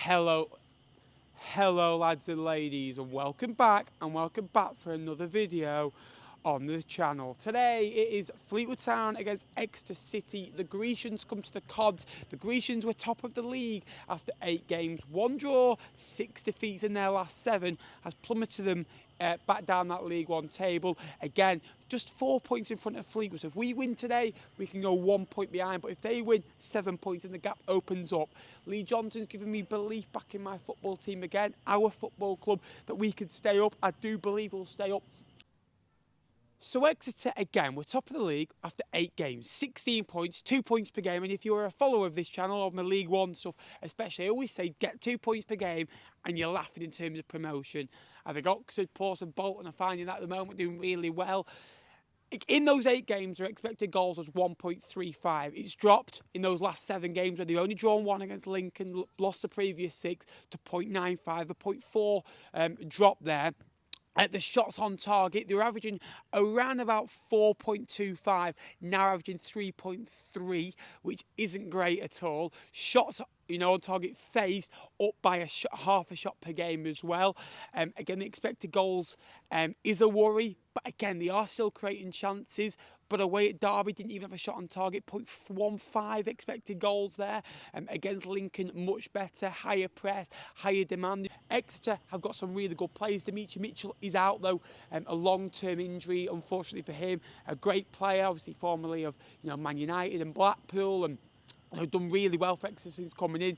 Hello lads and ladies, and welcome back for another video on the channel. Today it is Fleetwood Town against Exeter City. The Grecians come to the Cods. The Grecians were top of the league after 8 games. 1 draw, 6 defeats in their last 7 has plummeted them back down that League One table. Again, just 4 points in front of Fleetwood. So if we win today, we can go 1 point behind. But if they win, 7 points and the gap opens up. Lee Johnson's given me belief back in my football team again, our football club, that we could stay up. I do believe we'll stay up. So Exeter, again, we're top of the league after 8 games, 16 points, 2 points per game. And if you're a follower of this channel, of my League One stuff especially, I always say get 2 points per game and you're laughing in terms of promotion. I think Oxford, Portsmouth, Bolton are finding that at the moment, doing really well. In those 8 games, their expected goals was 1.35. It's dropped in those last 7 games where they've only drawn 1 against Lincoln, lost the previous 6 to 0.95, a 0.4 drop there. At the shots on target, they were averaging around about 4.25, now averaging 3.3, which isn't great at all. Shots, on target faced up by half a shot per game as well. Again, the expected goals is a worry, but again, they are still creating chances. But away at Derby, didn't even have a shot on target, 0.15 expected goals there. Against Lincoln, much better, higher press, higher demand. Exeter have got some really good players. Demetri Mitchell is out though, a long-term injury, unfortunately for him. A great player, obviously formerly of Man United and Blackpool, and done really well for Exeter since coming in.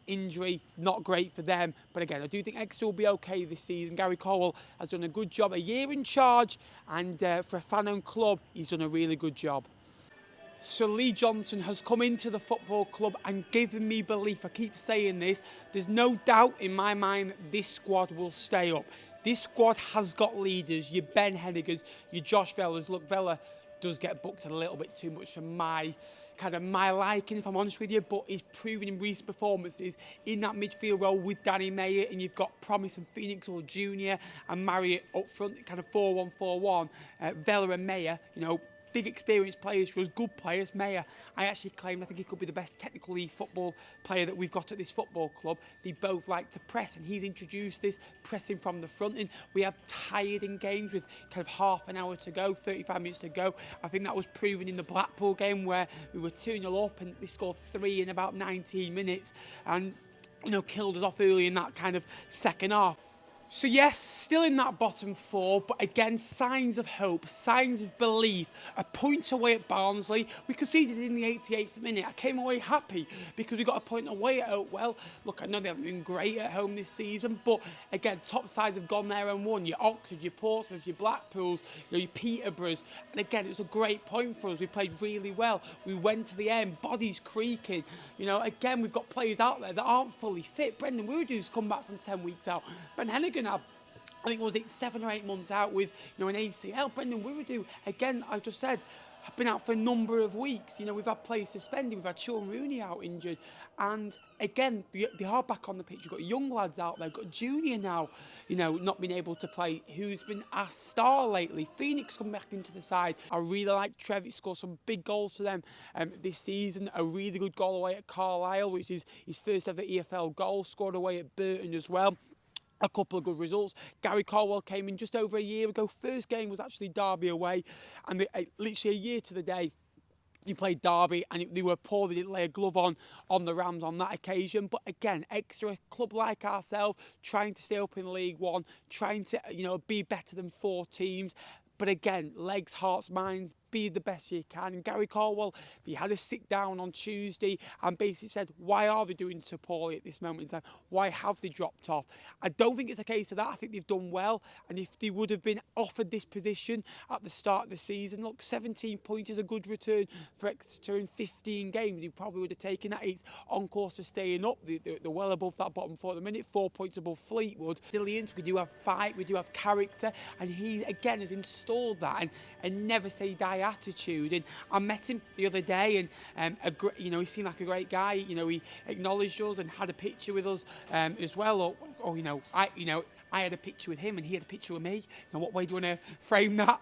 Injury, not great for them. But again, I do think Exeter will be okay this season. Gary Caldwell has done a good job, a year in charge, and for a fan-owned club, he's done a really good job. So Lee Johnson has come into the football club and given me belief. I keep saying this. There's no doubt in my mind that this squad will stay up. This squad has got leaders. Your Ben Hennigans, your Josh Vellas. Look, Vella does get booked a little bit too much for my liking, if I'm honest with you, but he's proven in recent performances in that midfield role with Danny Mayer, and you've got Promise and Phoenix or Junior and Marriott up front, kind of 4-1-4-1. Vella and Mayer, big experienced players for us, good players. Mayer, I actually claim I think he could be the best technically football player that we've got at this football club. They both like to press, and he's introduced this pressing from the front. And we have tired in games with kind of half an hour to go, 35 minutes to go. I think that was proven in the Blackpool game where we were 2-0 up and they scored 3 in about 19 minutes and, killed us off early in that kind of second half. So yes, still in that bottom 4, but again, signs of hope, signs of belief. A point away at Barnsley. We conceded in the 88th minute. I came away happy because we got a point away at Oakwell. Look, I know they haven't been great at home this season, but again, top sides have gone there and won. Your Oxford, your Portsmouth, your Blackpools, your Peterboroughs. And again, it was a great point for us. We played really well. We went to the end, bodies creaking. Again, we've got players out there that aren't fully fit. Brendan Wiradou's come back from 10 weeks out. Ben Hennigan, I think was it 7 or 8 months out with an ACL. Brendan Wiradou, again, I just said, have been out for a number of weeks. We've had players suspended. We've had Sean Rooney out injured. And again, they are back on the pitch. You've got young lads out there. You've got Junior now, not being able to play, who's been a star lately. Phoenix come back into the side. I really like Trev. He scored some big goals for them this season. A really good goal away at Carlisle, which is his first ever EFL goal. Scored away at Burton as well. A couple of good results. Gary Caldwell came in just over a year ago. First game was actually Derby away, and literally a year to the day, he played Derby, and they were poor. They didn't lay a glove on the Rams on that occasion. But again, Exeter, a club like ourselves, trying to stay up in League One, trying to be better than 4 teams. But again, legs, hearts, minds, be the best you can. And Gary Caldwell, he had a sit down on Tuesday and basically said, why are they doing so poorly at this moment in time? Why have they dropped off? I don't think it's a case of that. I think they've done well. And if they would have been offered this position at the start of the season, look, 17 points is a good return for Exeter in 15 games. He probably would have taken that. It's on course to staying up. They're well above that bottom 4 at the minute, 4 points above Fleetwood. Resilience, we do have fight, we do have character. And he, again, has installed that and never say die attitude. And I met him the other day, and he seemed like a great guy. He acknowledged us and had a picture with us as well. or I had a picture with him and he had a picture with me. What way do you want to frame that?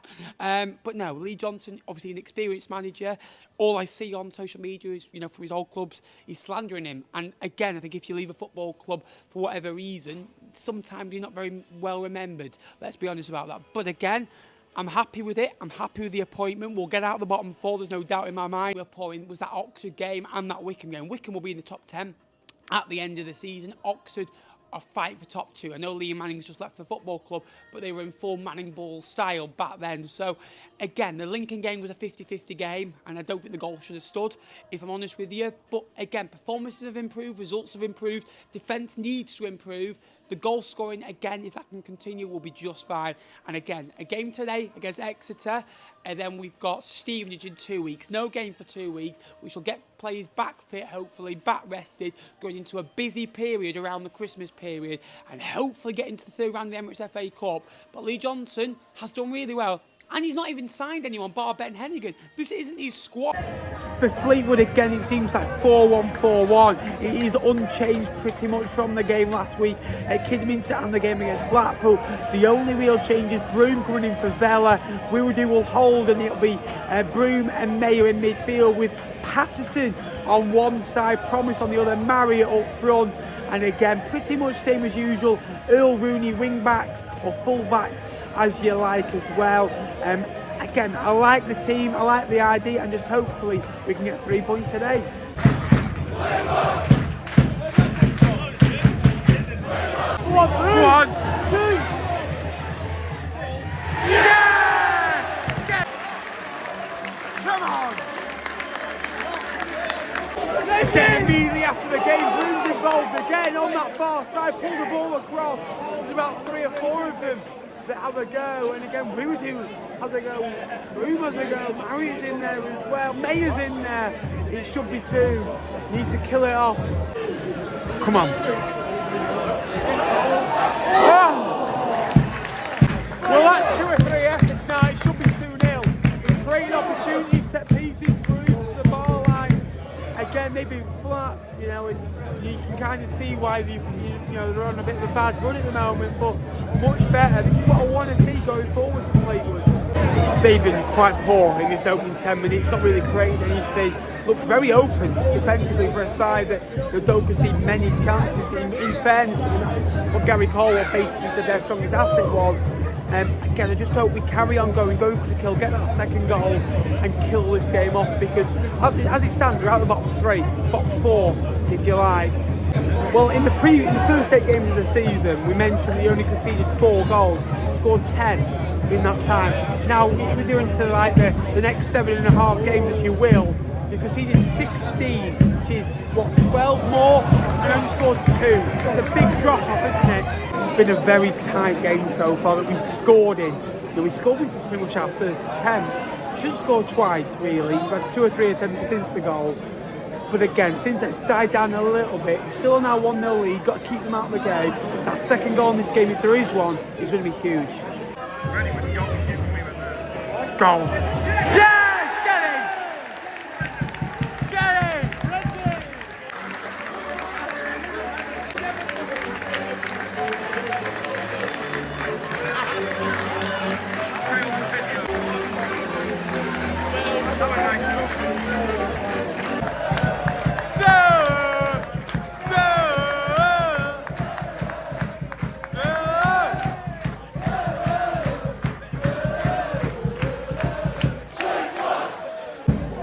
But no, Lee Johnson, obviously an experienced manager. All I see on social media is, from his old clubs, he's slandering him. And again, I think if you leave a football club for whatever reason, sometimes you're not very well remembered. Let's be honest about that. But again, I'm happy with it. I'm happy with the appointment. We'll get out of the bottom four. There's no doubt in my mind. The point was that Oxford game and that Wycombe game. Wycombe will be in the top 10 at the end of the season. Oxford are fighting for top 2. I know Liam Manning's just left the football club, but they were in full Manning ball style back then. So, again, the Lincoln game was a 50-50 game, and I don't think the goal should have stood, if I'm honest with you. But, again, performances have improved, results have improved, defence needs to improve. The goal scoring, again, if that can continue, will be just fine. And, again, a game today against Exeter, and then we've got Stevenage in 2 weeks. No game for 2 weeks. We shall get players back fit, hopefully, back rested, going into a busy period around the Christmas period, and hopefully get into the third round of the Emirates FA Cup. But Lee Johnson has done really well. And he's not even signed anyone, bar Ben Hennigan. This isn't his squad. For Fleetwood, again, it seems like 4-1-4-1. It is unchanged pretty much from the game last week at Kidderminster and the game against Blackpool. The only real change is Broom coming in for Vela. Wiwadu will hold, and it'll be Broom and Mayer in midfield with Patterson on one side, Promise on the other, Marriott up front. And again, pretty much same as usual. Earl Rooney wing-backs or full-backs, as you like as well. Again, I like the team, I like the idea, and just hopefully we can get 3 points today. One, two. Yeah! Come on! Again, immediately after the game, Broom's involved again on that far side, pulled the ball across. There's about 3 or 4 of them that have a go, and again Wiwadu has a go, Broom has a go, Marriott's in there as well, Mayer's in there. It should be 2. Need to kill it off. Come on. Oh! Well, that's 2 or 3 efforts now. It should be 2-0. Great opportunity, set pieces, Broom to the bar line. Again, they've been flat, and you can kind of see why they're on a bit of a bad run at the moment, but much better. This is what I want to see going forward for Fleetwood. They've been quite poor in this opening 10 minutes, not really creating anything. Looked very open defensively for a side that don't concede many chances. In fairness to them, that's what Gary Caldwell basically said their strongest asset was. Again, I just hope we carry on going for the kill, get that second goal and kill this game off, because as it stands, we're out of the bottom 3, bottom 4, if you like. Well, in the first 8 games of the season, we mentioned that he only conceded 4 goals, scored 10 in that time. Now, we're doing to like the next 7.5 games, as you will. You conceded 16, which is, 12 more, and only scored 2. It's a big drop off, isn't it? It's been a very tight game so far that we've scored in. We scored with pretty much our first attempt. We should have scored twice, really. We've had 2 or 3 attempts since the goal. But again, since it's died down a little bit, we're still now 1-0 lead, got to keep them out of the game. That second goal in this game, if there is one, is going to be huge. Goal. Yes! Get it! Get it!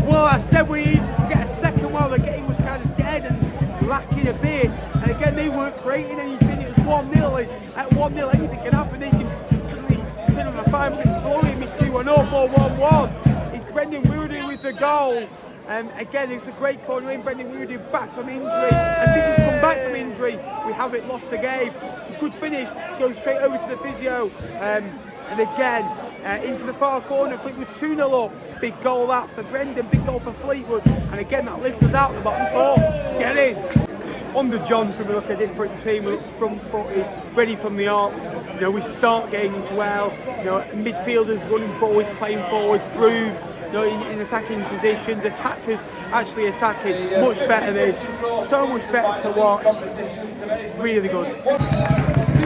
Well, I said we needed to get a second while the game was kind of dead and lacking a bit. And again, they weren't creating anything. It was 1-0. And at 1-0, anything can happen. They can suddenly turn on a 5-minute flurry. It's 3-1 or 1-1. It's Brendan Wiwadu with the goal. Again, it's a great corner in. Brendan Wiwadu back from injury. And since he's come back from injury, we haven't lost the game. It's a good finish. Goes straight over to the physio. And again, into the far corner, Fleetwood 2-0 up. Big goal that for Brendan, big goal for Fleetwood. And again, that lifts us out the bottom 4. Get in! Under Johnson, we look a different team. We look front-footed, ready from the arc. We start games well. Midfielders running forwards, playing forwards. Broom, in attacking positions. Attackers actually attacking. Much better this. So much better to watch. Really good.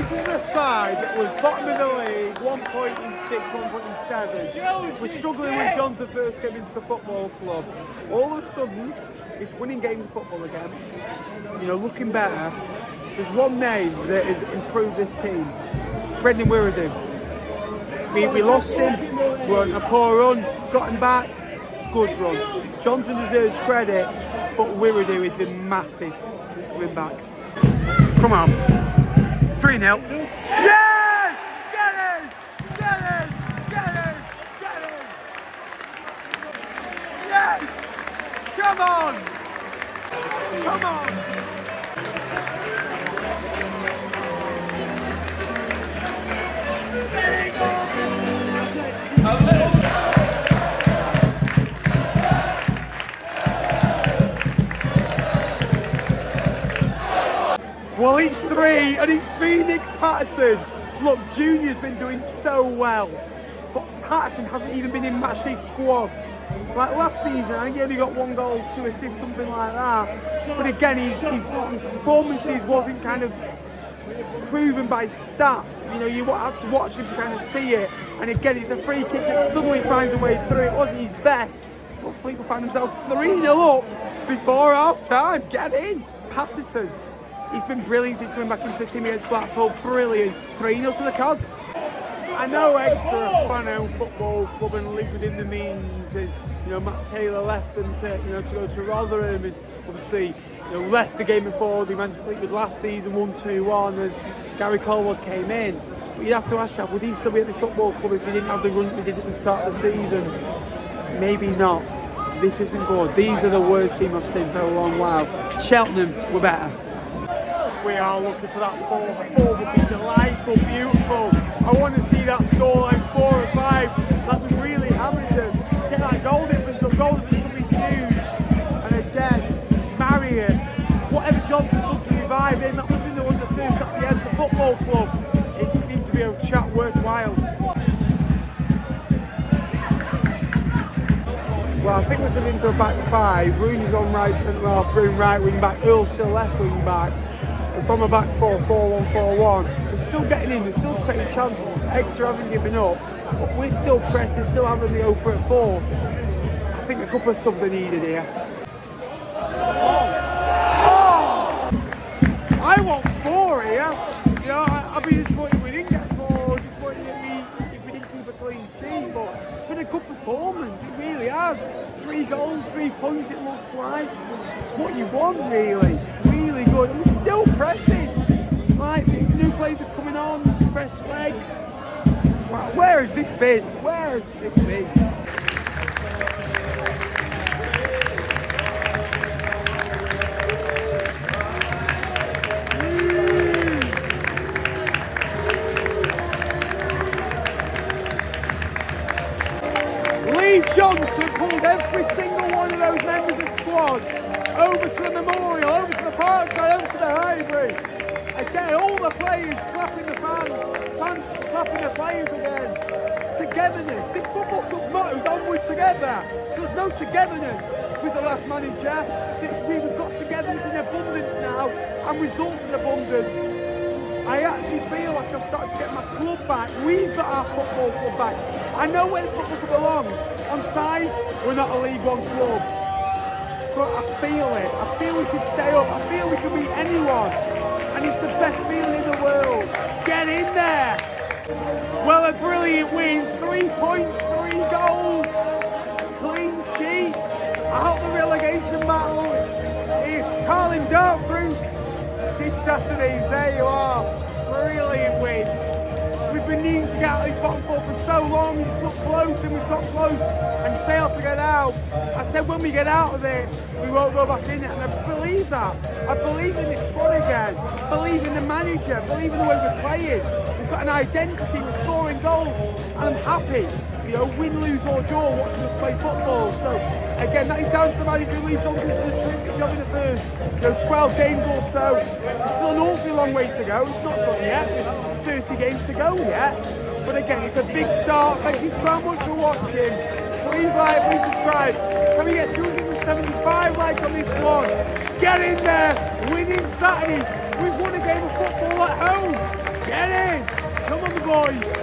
This is the side that was bottom of the league, 1 point in 6, 1 point in 7. We're struggling when Johnson first came into the football club. All of a sudden, it's winning games of football again. You know, looking better. There's one name that has improved this team. Brendan Wirradoo. We lost him, we were on a poor run, got him back, good run. Johnson deserves credit, but Wirradoo has been massive since coming back. Come on. 3-0. Yes! Get it! Get it! Get it! Get it! Yes! Come on! Come on! Well, he's 3 and he's Phoenix Patterson. Look, Junior's been doing so well, but Patterson hasn't even been in Matchday squads. Like last season, I think he only got 1 goal, 2 assists, something like that. But again, his performances wasn't kind of proven by stats. You know, you had to watch him to kind of see it. And again, it's a free kick that suddenly finds a way through. It wasn't his best, but Fleetwood found themselves 3-0 up before half time. Get in, Patterson. He's been brilliant since coming back into the team against Blackpool. Brilliant. 3-0 to the Cods. I know Exeter are a fan-owned football club and live within the means. And you know, Matt Taylor left them to go to Rotherham, and obviously left the game before they managed Fleetwood last season, 1-2-1, and Gary Colwood came in. But you have to ask yourself, would he still be at this football club if he didn't have the run we did at the start of the season? Maybe not. This isn't good. These are the worst team I've seen for a long while. Cheltenham were better. We are looking for that 4. The 4 would be delightful, beautiful. I want to see that scoreline 4 and 5. Like we really hammered them. Get that goal difference up. Goal difference could be huge. And again, Marriott, whatever Johnson's done to revive him, that was in one of the first shots he had at the football club. It seemed to be a chat worthwhile. Well, I think we're sitting into a back 5. Rooney's on right centre half, Broom right wing back, Earl's still left wing back. And from a back 4, 4-1, 4-1, they're still getting in, they're still creating chances. Exeter haven't given up, but we're still pressing, still having the over at 4. I think a couple of subs are needed here. Oh! I want 4 here. You know, I'd be disappointed if we didn't get 4, disappointed if we didn't keep a clean sheet, but it's been a good performance, it really has. 3 goals, 3 points, it looks like. It's what you want, really. Really good, and we're still pressing. Like, the new players are coming on, fresh legs. Wow, where has this been? Where has this been? Lee Johnson pulled every single one of those members of the squad over to the memorial, over to the parkside, over to the Highbury. Again, all the players clapping the fans clapping the players again. Togetherness. This football club's motto is onward together. There's no togetherness with the last manager. We've got togetherness in abundance now and results in abundance. I actually feel like I'm starting to get my club back. We've got our football club back. I know where this football club belongs. On size, we're not a League One club. But I feel it. I feel we can stay up. I feel we can beat anyone. And it's the best feeling in the world. Get in there. Well, a brilliant win. 3 points, 3 goals. Clean sheet. Out the relegation battle. If Carlin Dartfruit did Saturdays, there you are. Brilliant win. We've been needing to get out of this bottom 4 for so long. It's looked close and we've got close and failed to get out. I said when we get out of it, we won't go back in it, and I believe that. I believe in this squad again. I believe in the manager. I believe in the way we're playing. We've got an identity. We're scoring goals, and I'm happy. You know, win, lose or draw, watching us play football. So again, that is down to the manager. Lee Johnson did a terrific job in the first 12 games or so. There's still an awfully long way to go. It's not done yet. 30 games to go yet. But again, it's a big start. Thank you so much for watching. Please like, please subscribe. Can we get 275 likes on this one? Get in there. Winning Saturday. We've won a game of football at home. Get in! Come on, the boys!